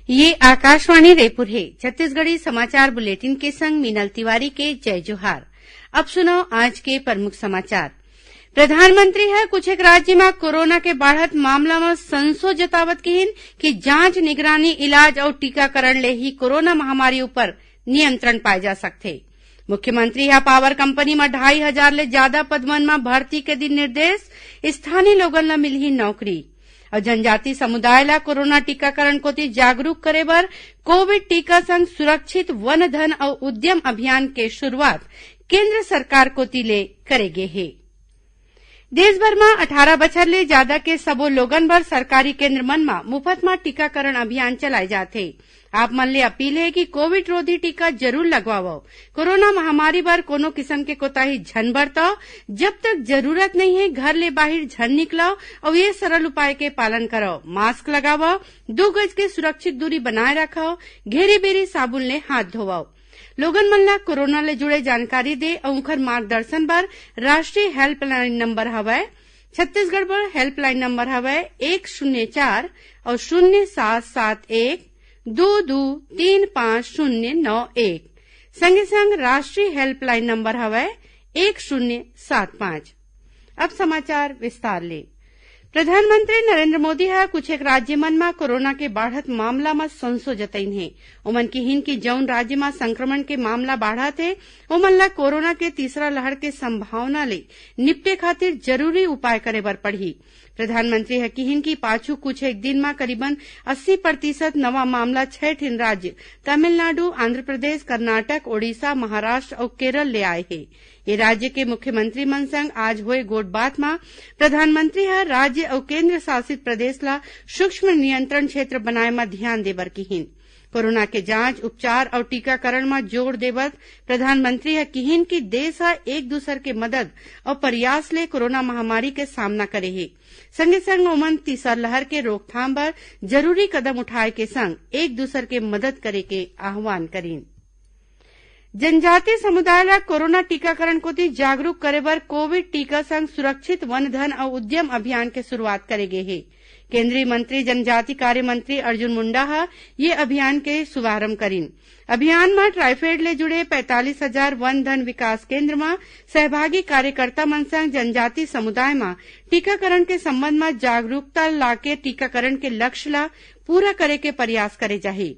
ये आकाशवाणी रायपुर है। छत्तीसगढ़ी समाचार बुलेटिन के संग मीनल तिवारी के जय जोहार। अब सुनो आज के प्रमुख समाचार। प्रधानमंत्री है कुछ एक राज्य में कोरोना के बढ़त मामला में संशय जतावत कहिन कि जांच, निगरानी, इलाज और टीकाकरण ले ही कोरोना महामारी ऊपर नियंत्रण पाए जा सकथे। मुख्यमंत्री है पावर कंपनी में 2,500 ले ज्यादा पदमन में भर्ती के दिन निर्देश, स्थानीय लोगन ला मिलही नौकरी। और जनजाति समुदाय ला कोरोना टीकाकरण कोती जागरूक करे बर कोविड टीका संग सुरक्षित वन धन और उद्यम अभियान के शुरुआत केंद्र सरकार कोती ले करेगे है। देश भर में 18 बछर ले ज्यादा के सबो लोगन बर सरकारी केंद्र मन में मुफ्त में टीकाकरण अभियान चलाए जाथे। आप मन ले अपील है कि कोविड रोधी टीका जरूर लगवाओ। कोरोना महामारी बर कोनो किस्म के कोताही झन बरतो। जब तक जरूरत नहीं है घर ले बाहर झन निकलो और ये सरल उपाय के पालन करो। मास्क लगाओ, 2 गज के सुरक्षित दूरी बनाए रखो, घेरी बेरी साबुन ले हाथ धोवाओ। लोगन मन ला कोरोना ले जुड़े जानकारी दे और उनकर मार्गदर्शन बर राष्ट्रीय हेल्पलाइन नंबर हवय। छत्तीसगढ़ बर हेल्पलाइन नंबर हवय 104 और 0771 223591। संगे संग राष्ट्रीय हेल्पलाइन नंबर हवय 1075। अब समाचार विस्तार ले। प्रधानमंत्री नरेंद्र मोदी है कुछ एक राज्य मन में कोरोना के बढ़त मामला में संशय जतईन है। ओमन की हिन की जौन राज्य में संक्रमण के मामला बढ़त है ओमन ला कोरोना के तीसरा लहर के संभावना ले निपटे खातिर जरूरी उपाय करे बर पड़ही। प्रधानमंत्री है किहिन की पाछू कुछ एक दिन में करीबन 80% नवा मामला 6 ठिन राज्य तमिलनाडु, आंध्र प्रदेश, कर्नाटक, ओडिशा, महाराष्ट्र और केरल ले आए है। ये राज्य के मुख्यमंत्री मन संग आज हुए गोठबात में प्रधानमंत्री है राज्य और केंद्र शासित प्रदेश ला सूक्ष्म नियंत्रण क्षेत्र बनाए में ध्यान देबर किहिन। कोरोना के जांच, उपचार और टीकाकरण में जोर देवत प्रधानमंत्री है किहिन की देश है एक दूसर के मदद और प्रयास ले कोरोना महामारी के सामना करे है। संगे संग ओमन तीसरा लहर के रोकथाम बर जरूरी कदम उठाए के संग एक दूसर के मदद करे के आह्वान करीन। जनजातीय समुदाय ला कोरोना टीकाकरण कोती जागरूक करे बर कोविड टीका संग सुरक्षित वन धन और उद्यम अभियान के शुरुआत करेगे है। केंद्रीय मंत्री जनजाति कार्य मंत्री अर्जुन मुंडा हा ये अभियान के शुभारंभ करीन। अभियान में ट्राइफेड ले जुड़े 45,000 वन धन विकास केंद्र में सहभागी कार्यकर्ता मन संग जनजाति समुदाय में टीकाकरण के संबंध में जागरूकता लाके टीकाकरण के लक्ष्य ला पूरा करे के प्रयास करे जाही।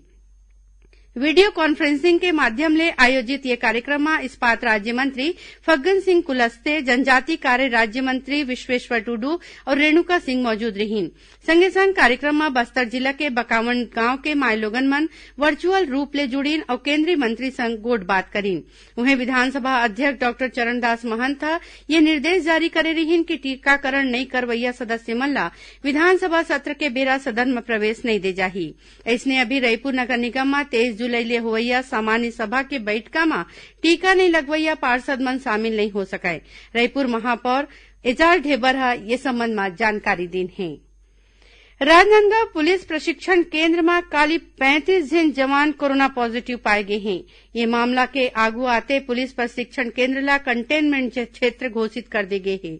वीडियो कॉन्फ्रेंसिंग के माध्यम ले आयोजित ये कार्यक्रम में इस्पात राज्य मंत्री फग्गन सिंह कुलस्ते, जनजाति कार्य राज्य मंत्री विश्वेश्वर टुडू और रेणुका सिंह मौजूद रहीन। संगे संग कार्यक्रम में बस्तर जिला के बकावन गांव के माय लोगन मन वर्चुअल रूप ले जुड़ीन और केंद्रीय मंत्री संग गोठबात करीन। उन्हें विधानसभा अध्यक्ष डॉक्टर चरणदास महंत ये निर्देश जारी करे रहीन कि टीकाकरण नहीं करवैया सदस्य मन ला विधानसभा सत्र के बेरा सदन में प्रवेश नहीं दे जाही। ऐसने अभी रायपुर नगर निगम में 23 जुलाई ले होवैया सामान्य सभा के बैठका में टीका नहीं लगवैया पार्षद मन शामिल नहीं हो सके। रायपुर महापौर एजाज ढेबर ये संबंध में जानकारी दीन है। राजनांदगांव पुलिस प्रशिक्षण केंद्र में काली 35 जन जवान कोरोना पॉजिटिव पाए गए हैं। ये मामला के आगू आते पुलिस प्रशिक्षण केंद्र ला कंटेनमेंट क्षेत्र घोषित कर दे गए है।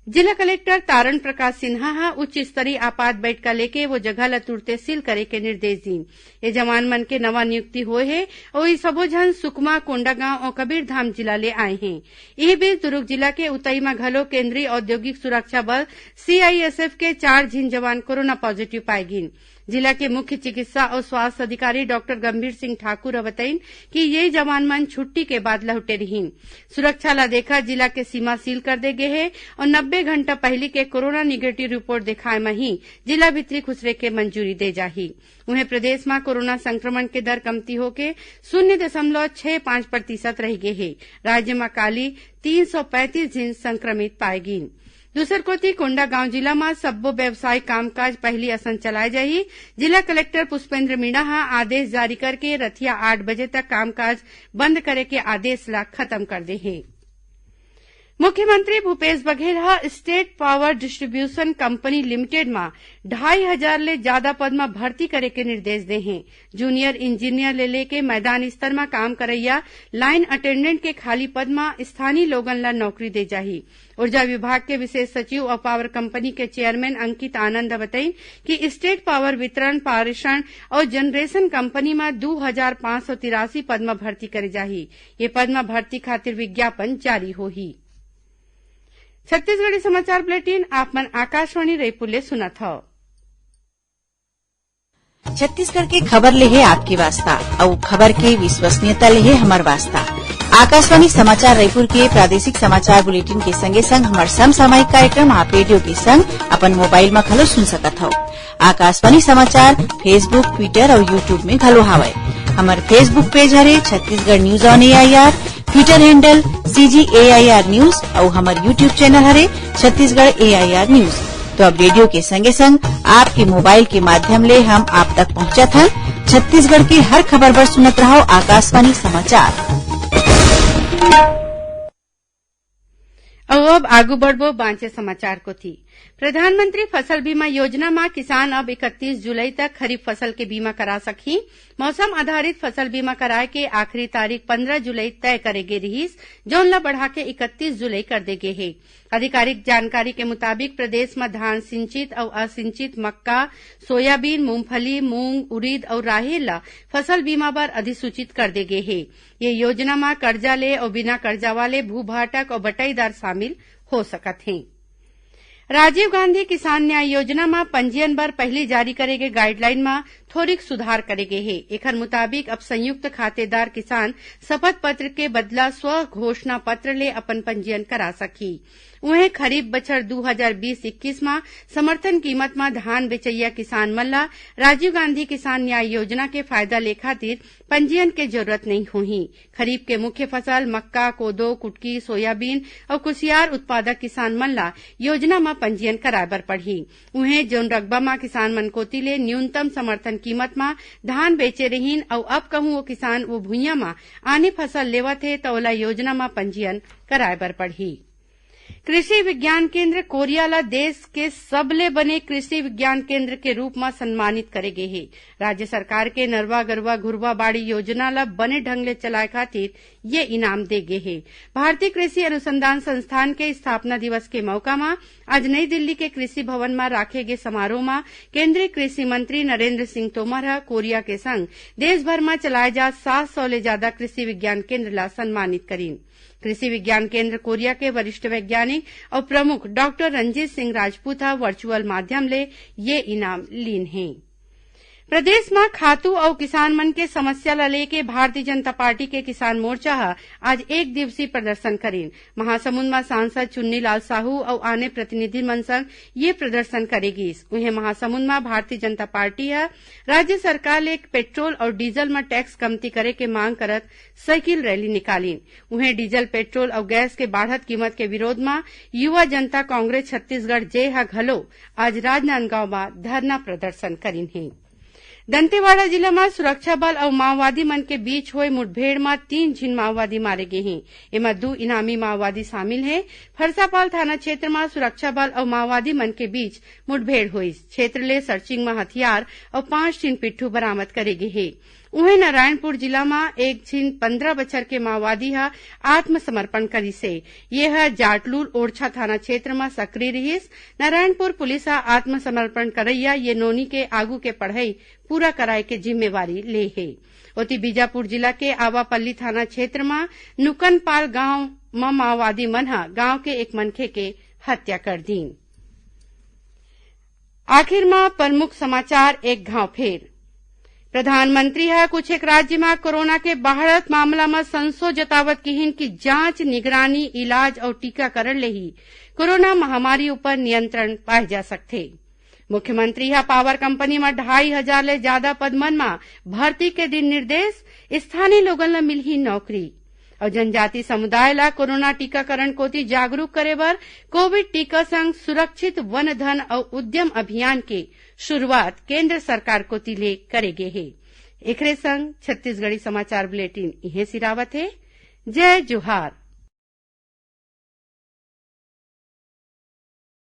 जिला कलेक्टर तारण प्रकाश सिन्हा उच्च स्तरीय आपात बैठका लेके वो जगह ला तुरते सील करे के निर्देश दीन। ये जवान मन के नवा नियुक्ति होए है और ये सबो जन सुकमा, कोंडागांव और कबीरधाम जिला ले आए हैं। यह बीच दुर्ग जिला के उतई में घलो केंद्रीय औद्योगिक सुरक्षा बल CISF के 4 जिन जवान कोरोना पॉजिटिव पाए गिन। जिला के मुख्य चिकित्सा और स्वास्थ्य अधिकारी डॉक्टर गंभीर सिंह ठाकुर बताइन कि ये जवान मन छुट्टी के बाद लौटे रहीन। सुरक्षा ला देखा जिला के सीमा सील कर दे गए है और 90 घंटा पहले के कोरोना निगेटिव रिपोर्ट दिखाए में ही जिला भीतरी खुसरे के मंजूरी दे जाही। उन्हें प्रदेश में कोरोना संक्रमण के दर कमती होके 0.65% रह गए है। राज्य में काली 335 जन संक्रमित पाए गिन। दूसर कोती कोंडागांव जिला में सब्बो व्यवसायिक कामकाज पहली असन चलाए जाही। जिला कलेक्टर पुष्पेंद्र मीणा आदेश जारी करके रतिया 8 बजे तक कामकाज बंद करे के आदेश ला खत्म कर दे है। मुख्यमंत्री भूपेश बघेल ह estate power distribution company limited में 2,500 ले ज्यादा पद में भर्ती करे के निर्देश दे हैं। जूनियर इंजीनियर ले लेके मैदान स्तर में काम करैया लाइन अटेंडेंट के खाली पद में स्थानीय लोगन ला नौकरी दे जाही। ऊर्जा विभाग के विशेष सचिव और पावर कंपनी के चेयरमैन अंकित आनंद बताई कि स्टेट पावर वितरण पारेषण और जनरेशन कंपनी में 2,583 पद में भर्ती करे जाही। ये पद में भर्ती खातिर विज्ञापन जारी होही। छत्तीसगढ़ी समाचार बुलेटिन आप मन आकाशवाणी रायपुर ले सुनत हव। छत्तीसगढ़ के खबर ले है आपके वास्ता और खबर के विश्वसनीयता ले है हमार वास्ता। आकाशवाणी समाचार रायपुर के प्रादेशिक समाचार बुलेटिन के संगे संग हमार समसामयिक कार्यक्रम आप रेडियो के संग अपन मोबाइल में घलो सुन सकत हव। आकाशवाणी समाचार फेसबुक, ट्विटर और यूट्यूब में घलो हावय। हमार फेसबुक पेज हरे Chhattisgarh news on AIR, Twitter handle CGAIR news और हमार यूट्यूब चैनल हरे छत्तीसगढ़ AIR न्यूज। तो अब रेडियो के संगे संग आपके मोबाइल के माध्यम ले हम आप तक पहुंचत हन। छत्तीसगढ़ की हर खबर पर सुनत रहो आकाशवाणी समाचार। अब आगू बढ़बो बांचे समाचार को थी। प्रधानमंत्री फसल बीमा योजना में किसान अब 31 जुलाई तक खरीफ फसल के बीमा करा सकही। मौसम आधारित फसल बीमा कराए के आखिरी तारीख 15 जुलाई तय करे गे रहीस, जौन ला बढ़ा के 31 जुलाई कर दे गे हे। आधिकारिक जानकारी के मुताबिक प्रदेश में धान सिंचित और असिंचित मक्का, सोयाबीन, मूंगफली, मूंग, उड़ीद और राहेर ला फसल बीमा बर अधिसूचित कर दे गे हे। ये योजना में कर्जा ले और बिना कर्जा वाले भूभाटक और बटाईदार शामिल हो सकत हैं। राजीव गांधी किसान न्याय योजना में पंजीयन बर पहली जारी करे गे गाइडलाइन में थोड़ीक सुधार करे गे हे। एकर मुताबिक अब संयुक्त खातेदार किसान शपथ पत्र के बदला स्व घोषणा पत्र ले अपन पंजीयन करा सकी। उहे खरीफ बछर 2020-21 में समर्थन कीमत में धान बेचैया किसान मन ला राजीव गांधी किसान न्याय योजना के फायदा ले खातिर पंजीयन के जरूरत नहीं होही। खरीफ के मुख्य फसल मक्का, कोदो, कुटकी, सोयाबीन और कुसियार उत्पादक किसान मन ला योजना में पंजीयन कराए बर पड़ही। उहे जौन रकबा में किसान मन कोती ले न्यूनतम समर्थन कीमत में धान बेचे रहीन और अब कहूं वो किसान वो भुइयां में आने फसल लेवत हे तो ओला योजना में पंजीयन कराए बर पड़ही। कृषि विज्ञान केंद्र कोरिया ला देश के सबले बने कृषि विज्ञान केंद्र के रूप में सम्मानित करे गे हे। राज्य सरकार के नरवा गरवा घुरवा बाड़ी योजना ला बने ढंग ले चलाए खातिर ये इनाम दे गे हे। भारतीय कृषि अनुसंधान संस्थान के स्थापना दिवस के मौका में आज नई दिल्ली के कृषि भवन में राखे गे समारोह में केंद्रीय कृषि मंत्री नरेंद्र सिंह तोमर कोरिया के संग देश भर में चलाए जा 700 ले ज्यादा कृषि विज्ञान केंद्र ला सम्मानित करीन। कृषि विज्ञान केंद्र कोरिया के वरिष्ठ वैज्ञानिक और प्रमुख डॉक्टर रंजीत सिंह राजपूत वर्चुअल माध्यम ले ये इनाम लीन हैं। प्रदेश में खातू और किसान मन के समस्या ला लेके भारतीय जनता पार्टी के किसान मोर्चा आज एक दिवसीय प्रदर्शन करीन। महासमुंद में सांसद चुन्नी लाल साहू और आने प्रतिनिधि मन संग ये प्रदर्शन करेगी। उन्हें महासमुंद में भारतीय जनता पार्टी राज्य सरकार ले पेट्रोल और डीजल में टैक्स कमती करे के मांग करत साइकिल रैली निकालीन। उन्हें डीजल, पेट्रोल और गैस के बढ़त कीमत के विरोध में युवा जनता कांग्रेस छत्तीसगढ़ जे घलो आज राजनांदगांव में धरना प्रदर्शन करीन है। दंतेवाड़ा जिला में सुरक्षा बल और माओवादी मन के बीच हुए मुठभेड़ में 3 झिन माओवादी मारे गए हैं। इनमें 2 इनामी माओवादी शामिल हैं। फरसापाल थाना क्षेत्र में सुरक्षा बल और माओवादी मन के बीच मुठभेड़ हुई। क्षेत्र ले सर्चिंग में हथियार और 5 झिन पिट्ठू बरामद करे गए हैं। उन्हें नारायणपुर जिला में एक झिन 15 बछर के माओवादी आत्मसमर्पण करी से। यह जाटलूर ओरछा थाना क्षेत्र में सक्रिय रहीस। नारायणपुर पुलिस आत्मसमर्पण करैया ये नोनी के आगू के पढ़ाई पूरा कराए के जिम्मेवारी ले है। ओती बीजापुर जिला के आवापल्ली थाना क्षेत्र में नुकनपाल गांव में माओवादी मन गांव के एक मनखे के हत्या कर दी। आखिर में प्रमुख समाचार एक घाव फेर। प्रधानमंत्री कुछ एक राज्य में कोरोना के बढ़त मामला में संशय जतावत किहिन की जांच, निगरानी, इलाज और टीकाकरण ले ही कोरोना महामारी ऊपर नियंत्रण पाए जा सकते। मुख्यमंत्री पावर कंपनी में 2,500 ले ज्यादा पद मन में भर्ती के दिन निर्देश। स्थानीय लोगन ला मिलही नौकरी और जनजाति समुदाय ला कोरोना टीकाकरण कोती जागरूक करे बर कोविड टीका संग सुरक्षित वन धन और उद्यम अभियान के शुरुआत केंद्र सरकार कोती ले करेगे है। एकरे संग छत्तीसगढ़ी समाचार बुलेटिन इहे सिरावत है। जय जोहार।